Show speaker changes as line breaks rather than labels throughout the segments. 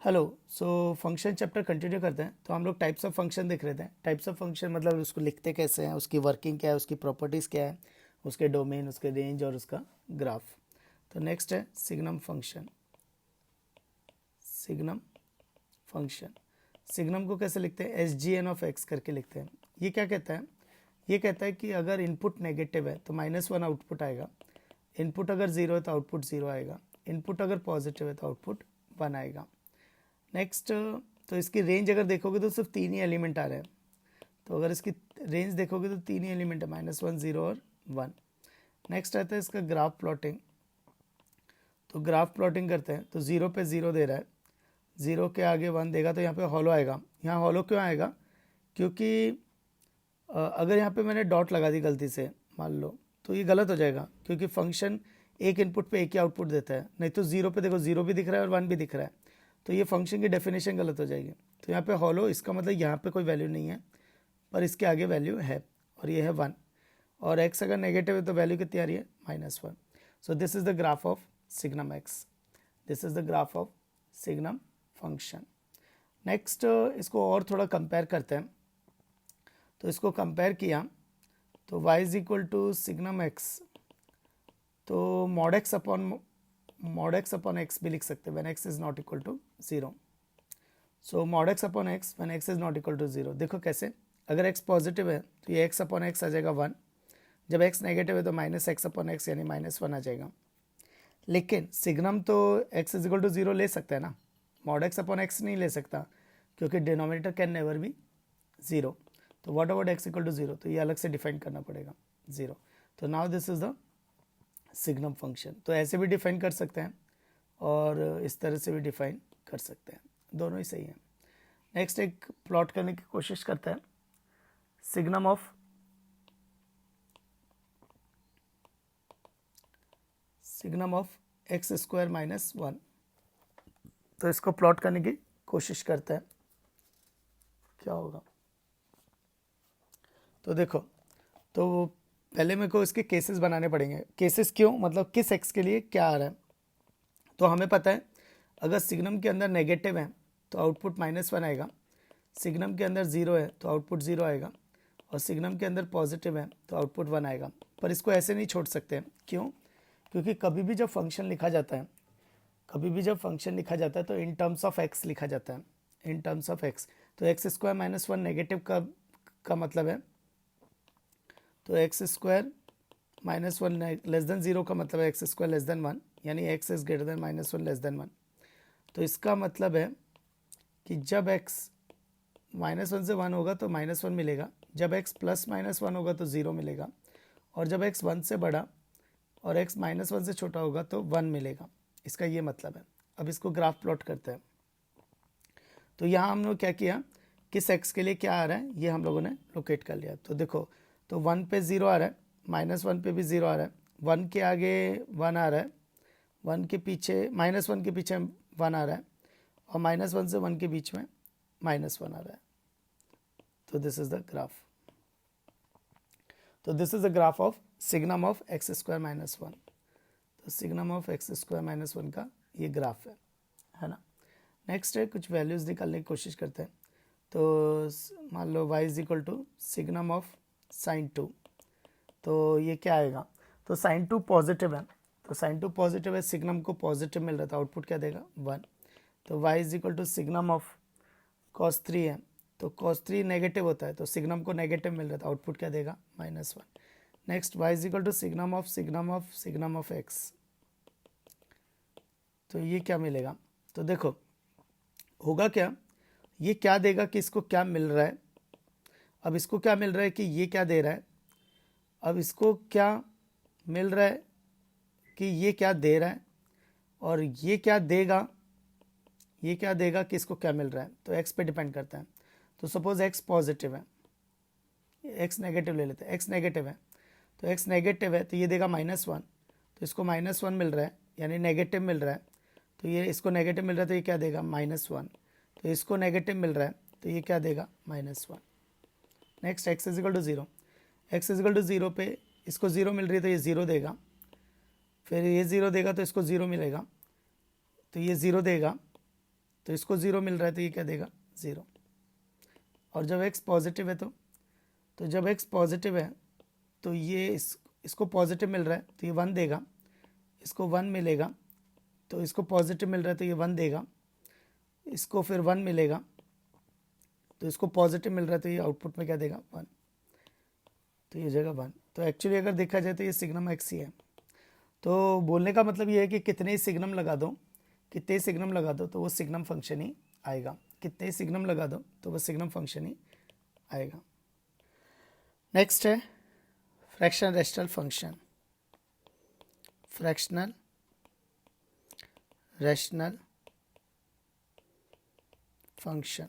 Hello. So function chapter continue करते हैं। तो हम लोग टाइप्स ऑफ फंक्शन देख रहे थे। टाइप्स ऑफ फंक्शन मतलब उसको लिखते कैसे हैं, उसकी वर्किंग क्या है, उसकी प्रॉपर्टीज़ क्या है, उसके डोमेन, उसके रेंज और उसका ग्राफ। तो नेक्स्ट है signum function. Signum function, signum को कैसे लिखते हैं? S G N of X करके लिखते हैं। ये क्या कहता है? ये कहता है कि अगर इनपुट नेगेटिव है तो -1 आउटपुट आएगा, इनपुट अगर ज़ीरो है तो आउटपुट ज़ीरो आएगा, इनपुट अगर पॉजिटिव है तो आउटपुट 1 आएगा। नेक्स्ट, तो इसकी रेंज अगर देखोगे तो सिर्फ 3 ही एलिमेंट आ रहे हैं। तो अगर इसकी रेंज देखोगे तो 3 ही एलिमेंट है, -1, 0 और 1। नेक्स्ट आता है इसका ग्राफ प्लॉटिंग। तो ग्राफ प्लॉटिंग करते हैं तो 0 पे 0 दे रहा है, 0 के आगे 1 देगा तो यहाँ पे हॉलो आएगा। यहाँ हॉलो क्यों आएगा? क्योंकि अगर यहाँ पे मैंने डॉट लगा दी गलती से मान लो, तो ये गलत हो जाएगा, क्योंकि फंक्शन एक इनपुट पे एक ही आउटपुट देता है। नहीं तो 0 पे देखो 0 भी दिख रहा है और 1 भी दिख रहा है, तो ये फंक्शन की डेफिनेशन गलत हो जाएगी। तो यहाँ पे हॉलो, इसका मतलब यहाँ पे कोई वैल्यू नहीं है पर इसके आगे वैल्यू है, और ये है 1। और x अगर नेगेटिव है तो वैल्यू कितनी आ रही है? -1। So this is the graph of signum x। This is the graph of signum function. Next, इसको और थोड़ा कंपेयर करते हैं। तो इसको कंपेयर किया तो y is equal to signum x, तो मॉड x अपॉन x भी लिख सकते हैं when x is not equal to 0। So mod x upon x when x is not equal to 0। देखो कैसे, अगर x पॉजिटिव है तो ये x अपॉन x आ जाएगा 1, जब x नेगेटिव है तो -x अपॉन x यानी -1 आ जाएगा। लेकिन सिग्नम तो x इज इक्वल टू 0 ले सकता है ना, मॉड x अपॉन x नहीं ले सकता, क्योंकि डिनोमिनेटर कैन नेवर बी 0। तो what about x equal to 0, तो ये अलग से डिफाइन करना पड़ेगा 0। तो now this is the signum function. तो ऐसे भी डिफाइन कर सकते हैं और इस तरह से भी डिफाइन कर सकते हैं, दोनों ही सही है। नेक्स्ट, एक प्लॉट करने की कोशिश करते हैं। Signum of x square -1। तो इसको प्लॉट करने की कोशिश करते हैं, क्या होगा। तो देखो, तो पहले मेरे को इसके केसेस बनाने पड़ेंगे। केसेस क्यों, मतलब किस एक्स के लिए क्या आ रहा है। तो हमें पता है अगर सिग्नम के अंदर नेगेटिव है तो आउटपुट -1 आएगा, सिग्नम के अंदर 0 है तो आउटपुट 0 आएगा, और सिग्नम के अंदर पॉजिटिव है तो आउटपुट 1 आएगा। पर इसको ऐसे नहीं छोड़ सकते हैं। क्यों? क्योंकि कभी भी जब फंक्शन लिखा जाता है, तो इन टर्म्स ऑफ एक्स लिखा जाता है, इन टर्म्स ऑफ एक्स। तो एक्स स्क्वायर -1 नेगेटिव का मतलब है, तो एक्स स्क्वायर -1 लेस देन 0 का मतलब है एक्स स्क्वायर लेस देन 1, यानी x is greater then -1 less than 1। तो इसका मतलब है कि जब x -1 से 1 होगा तो -1 मिलेगा, जब x +-1 होगा तो 0 मिलेगा, और जब x 1 से बड़ा और x -1 से छोटा होगा तो 1 मिलेगा। इसका ये मतलब है। अब इसको ग्राफ प्लॉट करते हैं। तो यहाँ हम लोग क्या किया, किस x के लिए क्या आ रहा है ये हम लोगों ने लोकेट कर लिया। तो देखो, तो 1 पे 0 आ रहा है, -1 पे भी 0 आ रहा है, 1 के आगे 1 आ रहा है, 1 के पीछे -1 के पीछे 1 आ रहा है, और -1 से 1 के बीच में -1 आ रहा है। तो दिस इज द ग्राफ। तो this is the graph of signum of x square -1। तो सिग्नम ऑफ एक्स स्क्वायर -1 का ये ग्राफ है ना। नेक्स्ट है, कुछ वैल्यूज़ निकालने की कोशिश करते हैं। तो मान लो y is equal to signum of sine 2। तो ये क्या आएगा? तो साइन 2 पॉजिटिव है, तो साइन 2 पॉजिटिव है, सिग्नम को पॉजिटिव मिल रहा था, आउटपुट क्या देगा? 1। तो y is equal to signum of cos 3 है, तो cos 3 नेगेटिव होता है, तो सिग्नम को नेगेटिव मिल रहा था, आउटपुट क्या देगा? -1। Next, y is equal to signum of x। तो ये क्या मिलेगा? तो देखो होगा क्या, ये क्या देगा कि इसको क्या मिल रहा है। अब इसको क्या मिल रहा है कि ये क्या दे रहा है, अब इसको क्या मिल रहा है कि ये क्या दे रहा है, और ये क्या देगा कि इसको क्या मिल रहा है। तो x पे डिपेंड करता है। तो सपोज x पॉजिटिव है, x नेगेटिव ले लेते हैं, x नेगेटिव है, तो x नेगेटिव है तो ये देगा -1, तो इसको -1 मिल रहा है यानी नेगेटिव मिल रहा है, तो ये इसको नेगेटिव मिल रहा है तो ये क्या देगा? -1। तो इसको नेगेटिव मिल रहा है तो ये क्या देगा? -1। Next, x is equal to 0। x is equal to 0 पे इसको 0 मिल रही है तो ये 0 देगा, फिर ये 0 देगा तो इसको 0 मिलेगा, तो ये 0 देगा, तो इसको 0 मिल रहा है तो ये क्या देगा 0। और जब x पॉजिटिव है तो जब x पॉजिटिव है तो ये इसको पॉजिटिव मिल रहा है तो ये 1 देगा, इसको 1 मिलेगा तो इसको पॉजिटिव मिल रहा है तो ये 1 देगा, इसको फिर 1 मिलेगा तो इसको पॉजिटिव मिल रहा है तो ये आउटपुट में क्या देगा 1, तो ये जगह 1। तो एक्चुअली अगर देखा जाए तो ये सिग्नम एक्स ही है। तो बोलने का मतलब ये है कि कितने ही सिग्नम लगा दो, कितने सिग्नम लगा दो तो वो सिग्नम फंक्शन ही आएगा, कितने सिग्नम लगा दो तो वो सिग्नम फंक्शन ही आएगा। नेक्स्ट है fractional rational function. Fractional rational function,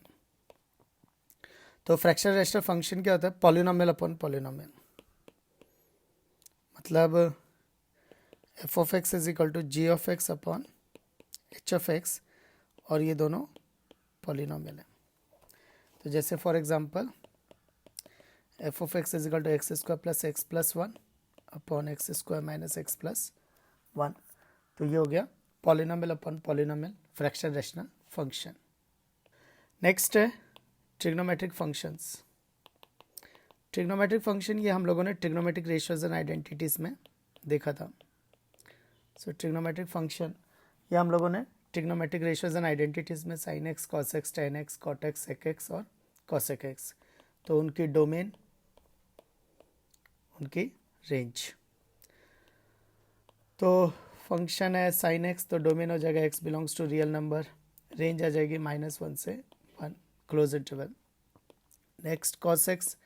तो फ्रैक्शनल रेशनल फंक्शन क्या होता है? पॉलिनोमियल अपॉन पॉलिनोमियल, मतलब F of X is equal to G of X upon H of X, और ये दोनों पॉलिनोमियल है। तो जैसे for example F of X is equal to X square plus X plus 1 upon X square minus X plus 1, तो ये हो गया polynomial upon polynomial fractional rational function. Next है ट्रिग्नोमेट्रिक फंक्शंस। ट्रिग्नोमेट्रिक फंक्शन ये हम लोगों ने ट्रिग्नोमेट्रिक रेशियोज एंड आइडेंटिटीज़ में देखा था। सो ट्रिग्नोमेट्रिक फंक्शन ये हम लोगों ने ट्रिग्नोमेट्रिक रेशियोज एंड आइडेंटिटीज़ में sine X, cos X, tan X, cot X, sec X और कॉसेक एक्स, तो उनकी डोमेन, उनकी रेंज। तो फंक्शन है साइन एक्स तो डोमेन हो जाएगा x belongs to real number, range आ जाएगी -1 से 1 close interval. Next cos x,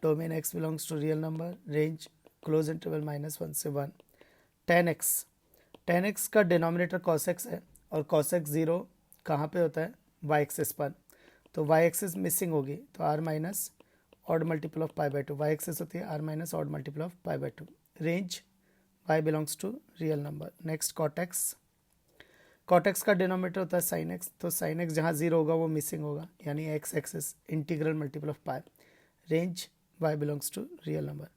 domain x belongs to real number, range close interval -1 से 1। टेन एक्स का डिनोमिनेटर कॉस एक्स है और कॉस एक्स 0 कहाँ पे होता है? वाई एक्सिस पर, तो वाई एक्सिस मिसिंग होगी तो R minus odd multiple of pi by 2, Y axis होती है R minus odd multiple of pi by 2, range y belongs to real number. Next cot X का डिनोमिनेटर होता है sine X, तो sine X जहाँ 0 होगा वो मिसिंग होगा, यानी X axis integral multiple of pi, range y belongs to real number.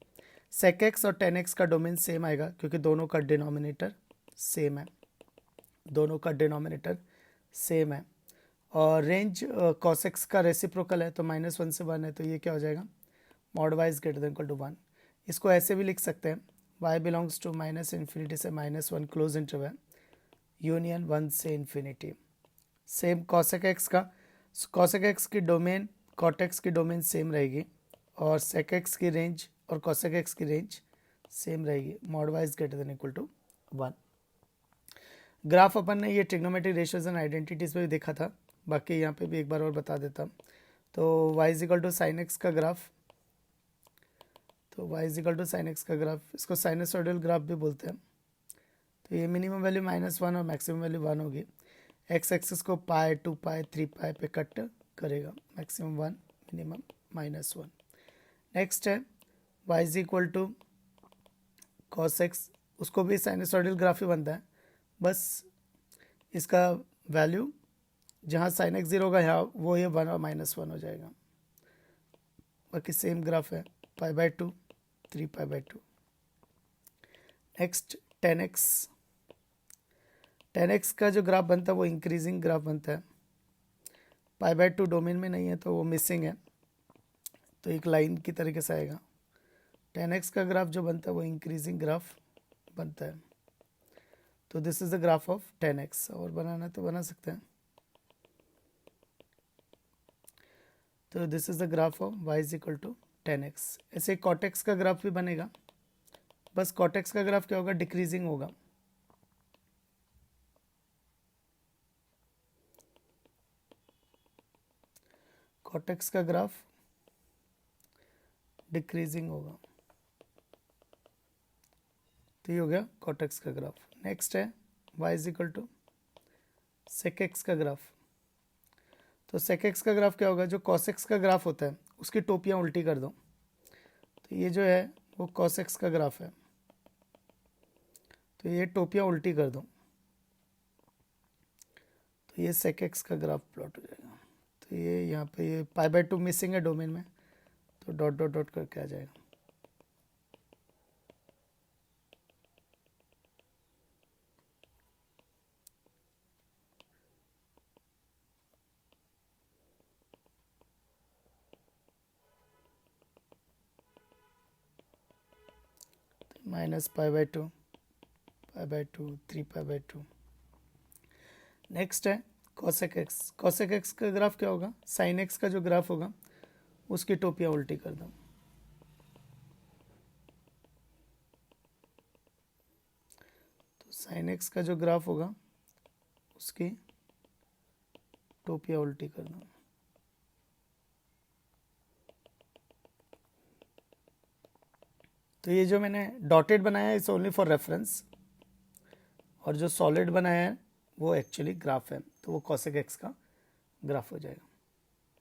Sec X और टेन एक्स का डोमेन सेम आएगा क्योंकि दोनों का डिनोमिनेटर सेम है, दोनों का डिनोमिनेटर सेम है। और रेंज कॉस एक्स का रेसिप्रोकल है तो -1 से 1 है, तो ये क्या हो जाएगा? Mod y is greater than equal to 1। इसको ऐसे भी लिख सकते हैं y बिलोंग्स टू -∞ से -1 क्लोज इंटरवल यूनियन 1 से इन्फिनिटी। सेम कॉसेक एक्स की डोमेन कॉट एक्स की डोमेन सेम रहेगी और सेक एक्स की रेंज और कॉसेक एक्स की रेंज सेम रहेगी, mod y is greater than equal to 1। Graph अपन ने ये ट्रिग्नोमेट्रिक रेशियोज एंड आइडेंटिटीज़ पे भी देखा था, बाकी यहाँ पे भी एक बार और बता देता हूँ। तो y is equal to sine X का ग्राफ, तो y is equal to sine X का ग्राफ, इसको साइनसोइडल ग्राफ भी बोलते हैं। तो ये मिनिमम वैल्यू -1 और मैक्सिमम वैल्यू 1 होगी। एक्स एक्सिस को पाई, 2 पाई, 3 पाई पे कट करेगा, मैक्सिमम 1, मिनिमम -1। नेक्स्ट है y is equal to cos X, उसको भी साइनसोइडल ग्राफ ही बनता है, बस इसका वैल्यू जहाँ साइन एक्स 0 होगा यहाँ वो ये 1 और -1 हो जाएगा। बाकी सेम ग्राफ है, पाई by 2, 3 pi by 2। Next ten x का जो ग्राफ बनता है वो इंक्रीजिंग ग्राफ बनता है, पाई बाई 2 डोमेन में नहीं है तो वो मिसिंग है, तो एक लाइन की तरीके से आएगा। टेन एक्स का ग्राफ जो बनता है वो इंक्रीजिंग ग्राफ बनता है। तो this is the graph of tan X, और बनाना तो बना सकते हैं। तो this is the graph of y is equal to tan X. ऐसे कॉट एक्स का ग्राफ भी बनेगा, बस कॉट एक्स का ग्राफ क्या होगा? डिक्रीजिंग होगा। कॉट एक्स का ग्राफ डिक्रीजिंग होगा, तो ये हो गया कॉट एक्स का ग्राफ। नेक्स्ट है y is equal to sec X का ग्राफ। तो सेक एक्स का ग्राफ क्या होगा? जो कॉस एक्स का ग्राफ होता है उसकी टोपियाँ उल्टी कर दो, तो ये जो है वो कॉस एक्स का ग्राफ है, तो ये टोपियाँ उल्टी कर दो तो ये सेक एक्स का ग्राफ प्लॉट हो जाएगा। तो ये यहाँ पे ये पाई बाई 2 मिसिंग है डोमेन में, तो डॉट डॉट डॉट करके आ जाएगा। Minus pi by two, 3 pi by two. Next है cosec x। cosec x का ग्राफ क्या होगा, sin x का जो ग्राफ होगा उसकी टोपियाँ उल्टी कर दो। तो sin x का जो ग्राफ होगा उसकी टोपियाँ उल्टी कर दो। तो ये जो मैंने डॉटेड बनाया है इट्स ओनली फॉर रेफरेंस, और जो सॉलिड बनाया है वो एक्चुअली ग्राफ है, तो वो cosec x का ग्राफ हो जाएगा।